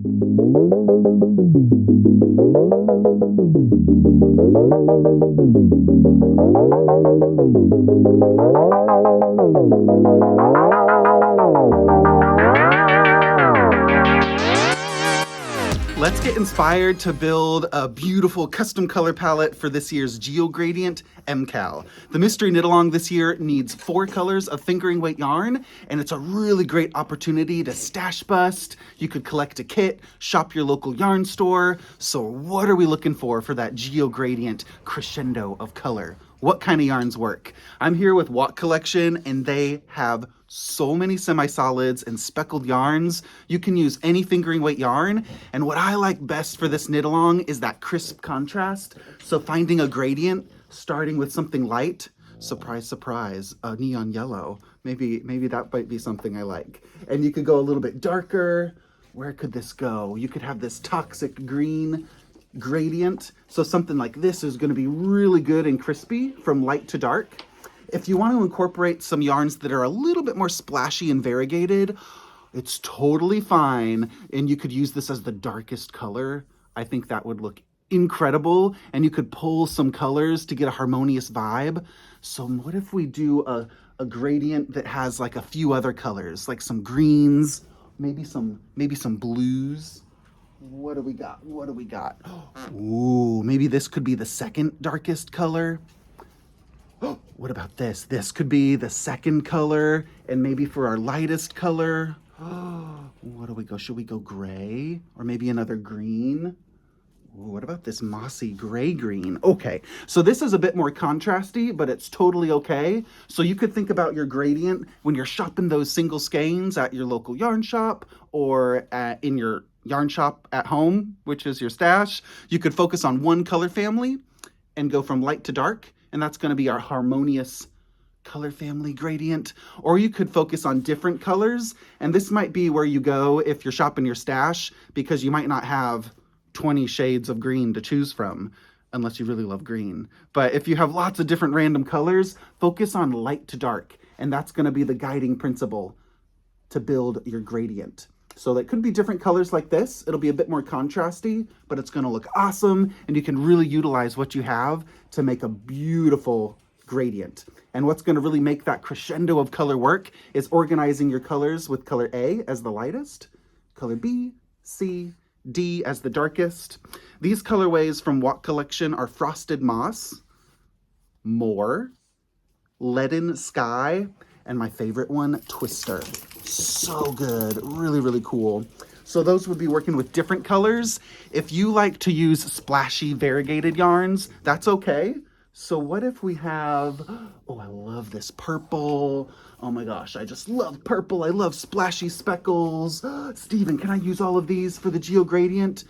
Let's get inspired to build a beautiful custom color palette for this year's GeoGradient MCAL. The mystery knit-along this year needs 4 colors of fingering weight yarn, and it's a really great opportunity to stash bust. You could collect a kit, shop your local yarn store. So what are we looking for that GeoGradient crescendo of color? What kind of yarns work? I'm here with Watt Collection, and they have so many semi-solids and speckled yarns. You can use any fingering weight yarn, and what I like best for this knit-along is that crisp contrast. So finding a gradient, starting with something light, surprise, surprise, a neon yellow. Maybe that might be something I like. And you could go a little bit darker. Where could this go? You could have this toxic green gradient. So something like this is going to be really good and crispy from light to dark. If you want to incorporate some yarns that are a little bit more splashy and variegated, it's totally fine. And you could use this as the darkest color. I think that would look incredible. And you could pull some colors to get a harmonious vibe. So what if we do a gradient that has like a few other colors, like some greens, maybe some blues. What do we got? Ooh, maybe this could be the second darkest color. What about this? This could be the second color, and maybe for our lightest color, what do we go? Should we go gray or maybe another green? Ooh, what about this mossy gray green? Okay, so this is a bit more contrasty, but it's totally okay. So you could think about your gradient when you're shopping those single skeins at your local yarn shop or in your yarn shop at home, which is your stash. You could focus on one color family and go from light to dark, and that's going to be our harmonious color family gradient. Or you could focus on different colors, and this might be where you go if you're shopping your stash, because you might not have 20 shades of green to choose from unless you really love green. But if you have lots of different random colors, focus on light to dark, and that's going to be the guiding principle to build your gradient. So that could be different colors like this. It'll be a bit more contrasty, but it's going to look awesome, and you can really utilize what you have to make a beautiful gradient. And what's going to really make that crescendo of color work is organizing your colors with color A as the lightest, color B, C, D as the darkest. These colorways from Watt Collection are Frosted Moss, Moor, Leaden Sky, and my favorite one, Twister. So good, really, really cool. So those would be working with different colors. If you like to use splashy variegated yarns, that's okay. So what if we have, oh, I love this purple. Oh my gosh, I just love purple. I love splashy speckles. Stephen, can I use all of these for the GeoGradient?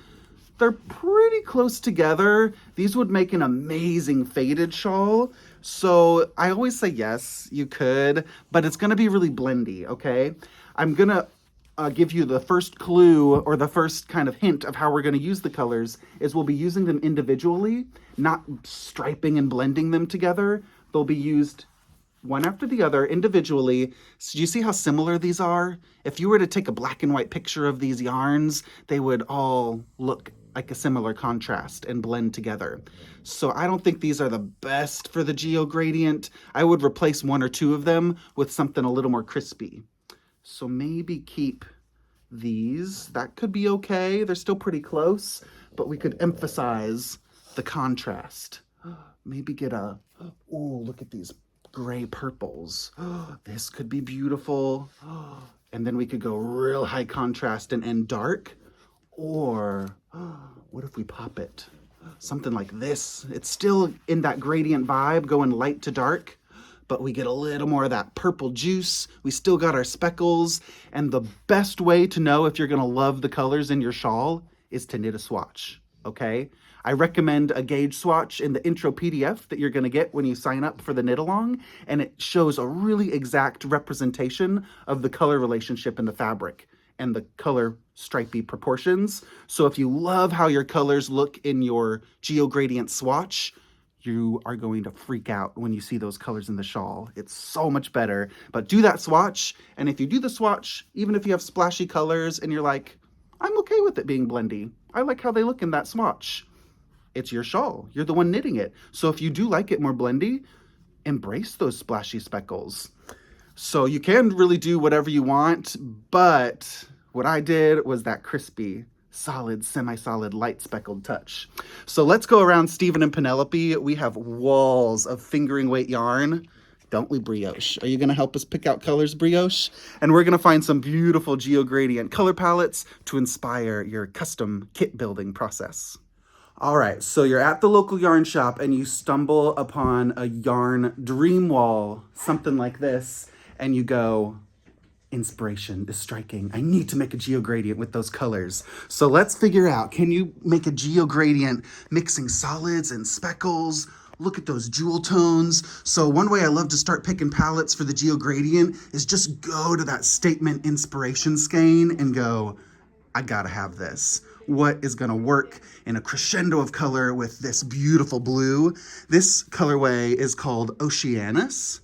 They're pretty close together. These would make an amazing faded shawl. So I always say yes, you could, but it's gonna be really blendy, okay? I'm gonna give you the first clue or the first kind of hint of how we're gonna use the colors is we'll be using them individually, not striping and blending them together. They'll be used one after the other individually. So do you see how similar these are? If you were to take a black and white picture of these yarns, they would all look like a similar contrast and blend together. So I don't think these are the best for the GeoGradient. I would replace 1 or 2 of them with something a little more crispy. So maybe keep these. That could be okay. They're still pretty close, but we could emphasize the contrast. Maybe get a, oh, look at these gray purples. This could be beautiful. And then we could go real high contrast and end dark. Or what if we pop it? Something like this. It's still in that gradient vibe, going light to dark, but we get a little more of that purple juice. We still got our speckles. And the best way to know if you're gonna love the colors in your shawl is to knit a swatch, okay? I recommend a gauge swatch in the intro PDF that you're gonna get when you sign up for the knit along, and it shows a really exact representation of the color relationship in the fabric and the color stripy proportions. So if you love how your colors look in your GeoGradient swatch, you are going to freak out when you see those colors in the shawl. It's so much better. But do that swatch, and if you do the swatch, even if you have splashy colors and you're like, I'm okay with it being blendy. I like how they look in that swatch. It's your shawl. You're the one knitting it. So if you do like it more blendy, embrace those splashy speckles. So you can really do whatever you want, but what I did was that crispy, solid, semi-solid, light speckled touch. So let's go around Stephen and Penelope. We have walls of fingering weight yarn. Don't we, Brioche? Are you gonna help us pick out colors, Brioche? And we're gonna find some beautiful GeoGradient color palettes to inspire your custom kit building process. All right, so you're at the local yarn shop and you stumble upon a yarn dream wall, something like this, and you go, inspiration is striking. I need to make a GeoGradient with those colors. So let's figure out, can you make a GeoGradient mixing solids and speckles? Look at those jewel tones. So one way I love to start picking palettes for the GeoGradient is just go to that statement inspiration skein and go, I gotta have this. What is gonna work in a crescendo of color with this beautiful blue? This colorway is called Oceanus.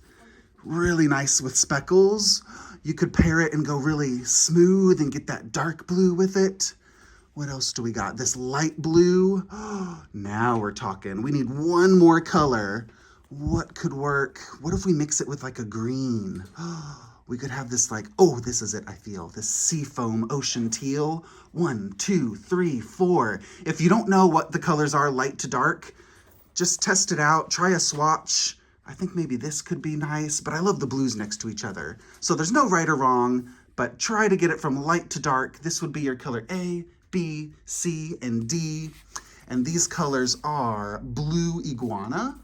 Really nice with speckles. You could pair it and go really smooth and get that dark blue with it. What else do we got? This light blue. Now we're talking. We need one more color. What could work? What if we mix it with like a green? We could have this like, oh, this is it, I feel. This seafoam ocean teal. 1, 2, 3, 4. If you don't know what the colors are, light to dark, just test it out. Try a swatch. I think maybe this could be nice, but I love the blues next to each other. So there's no right or wrong, but try to get it from light to dark. This would be your color A, B, C, and D. And these colors are blue iguana.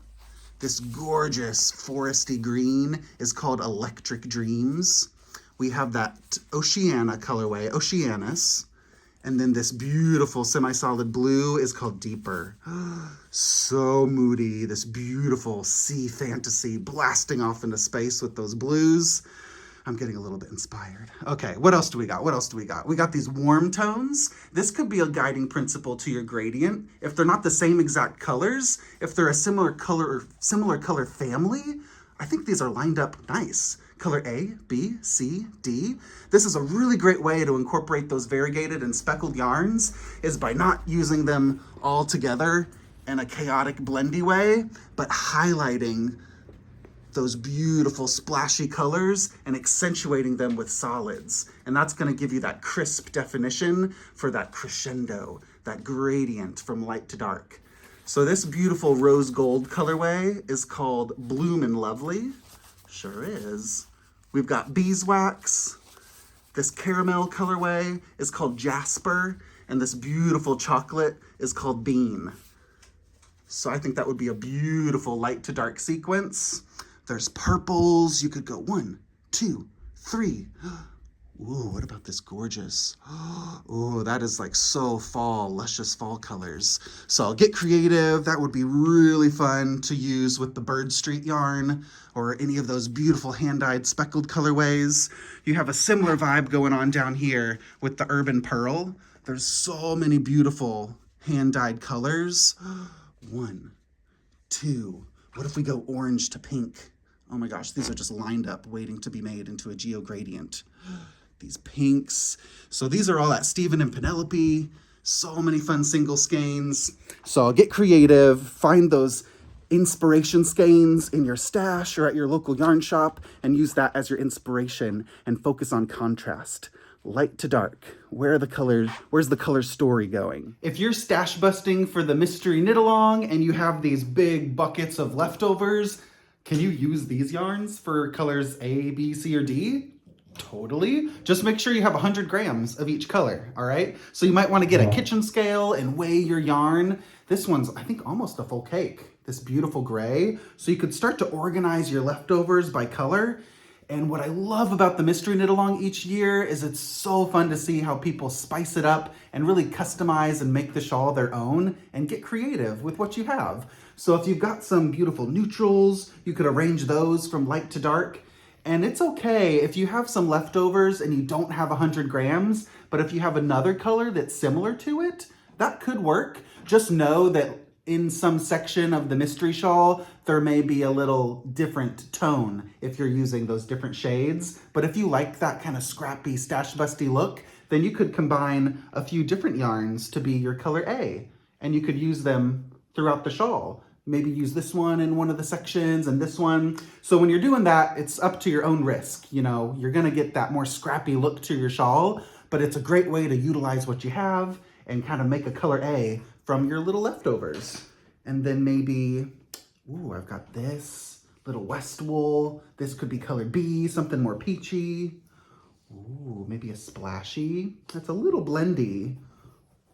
This gorgeous foresty green is called Electric Dreams. We have that Oceana colorway, Oceanus. And then this beautiful semi-solid blue is called Deeper. So moody, this beautiful sea fantasy blasting off into space with those blues. I'm getting a little bit inspired. Okay, what else do we got? What else do we got? We got these warm tones. This could be a guiding principle to your gradient. If they're not the same exact colors, if they're a similar color or similar color family, I think these are lined up nice. Color A, B, C, D. This is a really great way to incorporate those variegated and speckled yarns is by not using them all together in a chaotic blendy way, but highlighting those beautiful splashy colors and accentuating them with solids. And that's gonna give you that crisp definition for that crescendo, that gradient from light to dark. So this beautiful rose gold colorway is called Bloom and Lovely. Sure is. We've got beeswax. This caramel colorway is called Jasper. And this beautiful chocolate is called Bean. So I think that would be a beautiful light to dark sequence. There's purples. You could go 1, 2, 3. Ooh, what about this gorgeous? Ooh, that is like so fall, luscious fall colors. So get creative. That would be really fun to use with the Bird Street yarn or any of those beautiful hand-dyed speckled colorways. You have a similar vibe going on down here with the Urban Pearl. There's so many beautiful hand-dyed colors. 1, 2. What if we go orange to pink? Oh my gosh, these are just lined up waiting to be made into a GeoGradient. These pinks. So these are all at Stephen and Penelope. So many fun single skeins. So get creative, find those inspiration skeins in your stash or at your local yarn shop and use that as your inspiration and focus on contrast. Light to dark. Where's the color story going? If you're stash busting for the mystery knit along and you have these big buckets of leftovers, can you use these yarns for colors A, B, C, or D? Totally. Just make sure you have 100 grams of each color, all right? So you might want to get a kitchen scale and weigh your yarn. This one's, I think, almost a full cake, this beautiful gray. So you could start to organize your leftovers by color. And what I love about the mystery knit along each year is it's so fun to see how people spice it up and really customize and make the shawl their own and get creative with what you have. So if you've got some beautiful neutrals, you could arrange those from light to dark. And it's okay if you have some leftovers and you don't have 100 grams, but if you have another color that's similar to it, that could work. Just know that in some section of the mystery shawl, there may be a little different tone if you're using those different shades. But if you like that kind of scrappy, stash busty look, then you could combine a few different yarns to be your color A, and you could use them throughout the shawl. Maybe use this one in one of the sections and this one. So when you're doing that, it's up to your own risk. You know, you're gonna get that more scrappy look to your shawl, but it's a great way to utilize what you have and kind of make a color A from your little leftovers. And then maybe, ooh, I've got this little West wool. This could be color B, something more peachy. Ooh, maybe a splashy. That's a little blendy.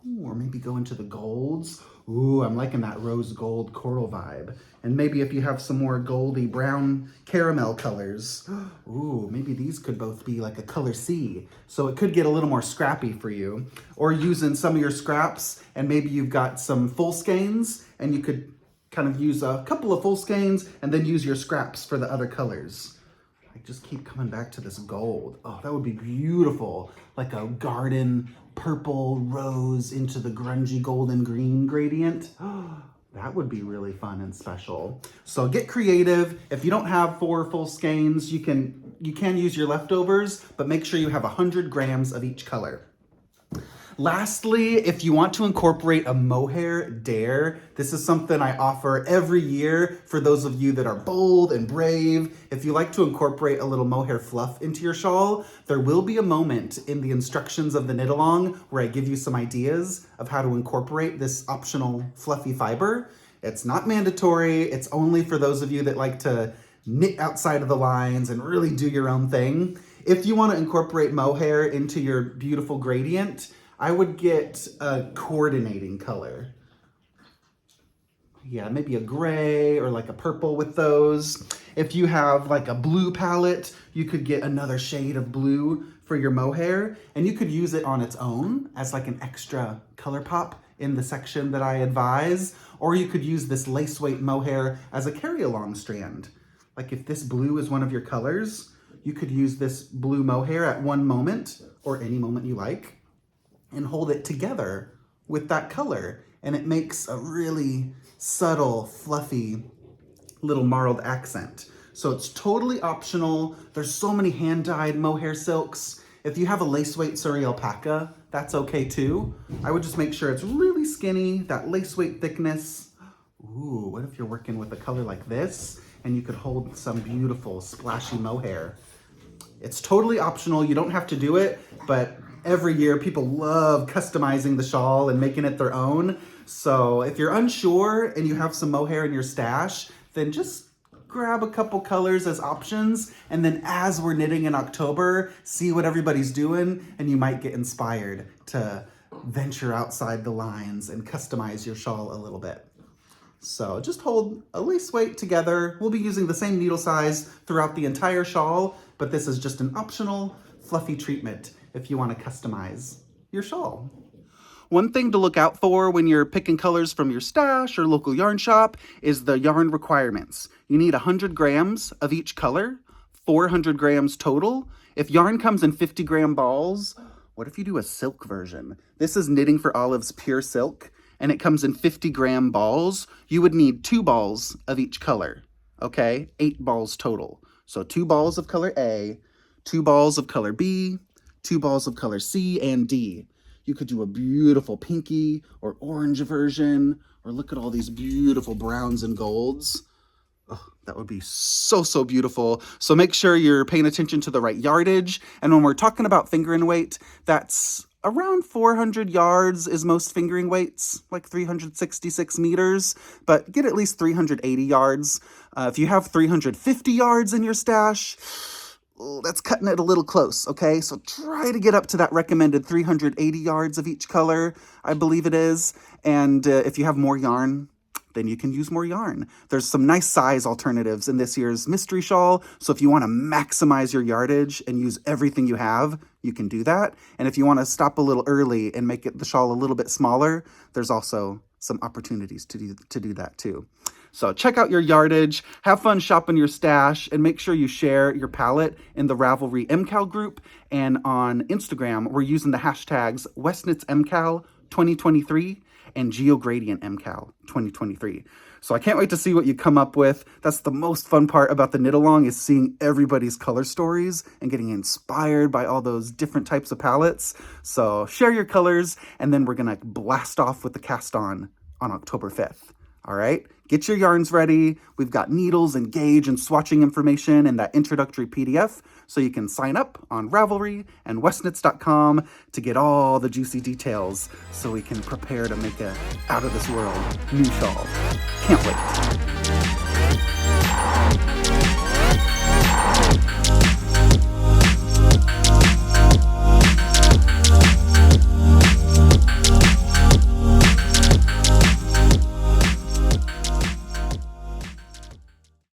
Ooh, or maybe go into the golds. Ooh, I'm liking that rose gold coral vibe. And maybe if you have some more goldy brown caramel colors, ooh, maybe these could both be like a color C. So it could get a little more scrappy for you. Or using some of your scraps, and maybe you've got some full skeins, and you could kind of use a couple of full skeins and then use your scraps for the other colors. I just keep coming back to this gold. Oh, that would be beautiful. Like a garden purple rose into the grungy golden green gradient. That would be really fun and special. So get creative. If you don't have 4 full skeins, you can use your leftovers, but make sure you have 100 grams of each color. Lastly, if you want to incorporate a mohair dare, this is something I offer every year for those of you that are bold and brave. If you like to incorporate a little mohair fluff into your shawl, there will be a moment in the instructions of the knit along where I give you some ideas of how to incorporate this optional fluffy fiber. It's not mandatory. It's only for those of you that like to knit outside of the lines and really do your own thing. If you want to incorporate mohair into your beautiful gradient, I would get a coordinating color. Yeah, maybe a gray or like a purple with those. If you have like a blue palette, you could get another shade of blue for your mohair, and you could use it on its own as like an extra color pop in the section that I advise, or you could use this lace weight mohair as a carry-along strand. Like if this blue is one of your colors, you could use this blue mohair at one moment, or any moment you like, and hold it together with that color. And it makes a really subtle, fluffy little marled accent. So it's totally optional. There's so many hand-dyed mohair silks. If you have a lace weight suri alpaca, that's okay too. I would just make sure it's really skinny, that lace weight thickness. Ooh, what if you're working with a color like this and you could hold some beautiful splashy mohair? It's totally optional. You don't have to do it, but every year people love customizing the shawl and making it their own. So if you're unsure and you have some mohair in your stash, then just grab a couple colors as options. And then as we're knitting in October, see what everybody's doing, and you might get inspired to venture outside the lines and customize your shawl a little bit. So just hold a lace weight together. We'll be using the same needle size throughout the entire shawl, but this is just an optional fluffy treatment if you want to customize your shawl. One thing to look out for when you're picking colors from your stash or local yarn shop is the yarn requirements. You need 100 grams of each color, 400 grams total. If yarn comes in 50-gram balls, what if you do a silk version? This is Knitting for Olive's Pure Silk, and it comes in 50-gram balls. You would need 2 balls of each color, okay? 8 balls total. So 2 balls of color A, 2 balls of color B, 2 balls of color C and D. You could do a beautiful pinky or orange version, or look at all these beautiful browns and golds. Oh, that would be so, so beautiful. So make sure you're paying attention to the right yardage. And when we're talking about fingering weight, that's around 400 yards is most fingering weights, like 366 meters, but get at least 380 yards. If you have 350 yards in your stash, that's cutting it a little close, okay? So try to get up to that recommended 380 yards of each color, I believe it is. And if you have more yarn, then you can use more yarn. There's some nice size alternatives in this year's mystery shawl. So if you want to maximize your yardage and use everything you have, you can do that. And if you want to stop a little early and make the shawl a little bit smaller, there's also some opportunities to do that too. So check out your yardage, have fun shopping your stash, and make sure you share your palette in the Ravelry MCAL group. And on Instagram, we're using the hashtags Westknits MKAL 2023 and GeoGradient MKAL 2023. So I can't wait to see what you come up with. That's the most fun part about the knit along, is seeing everybody's color stories and getting inspired by all those different types of palettes. So share your colors, and then we're gonna blast off with the cast on October 5th. All right, get your yarns ready. We've got needles and gauge and swatching information in that introductory PDF, so you can sign up on Ravelry and Westknits.com to get all the juicy details, so we can prepare to make a out-of-this-world new shawl. Can't wait.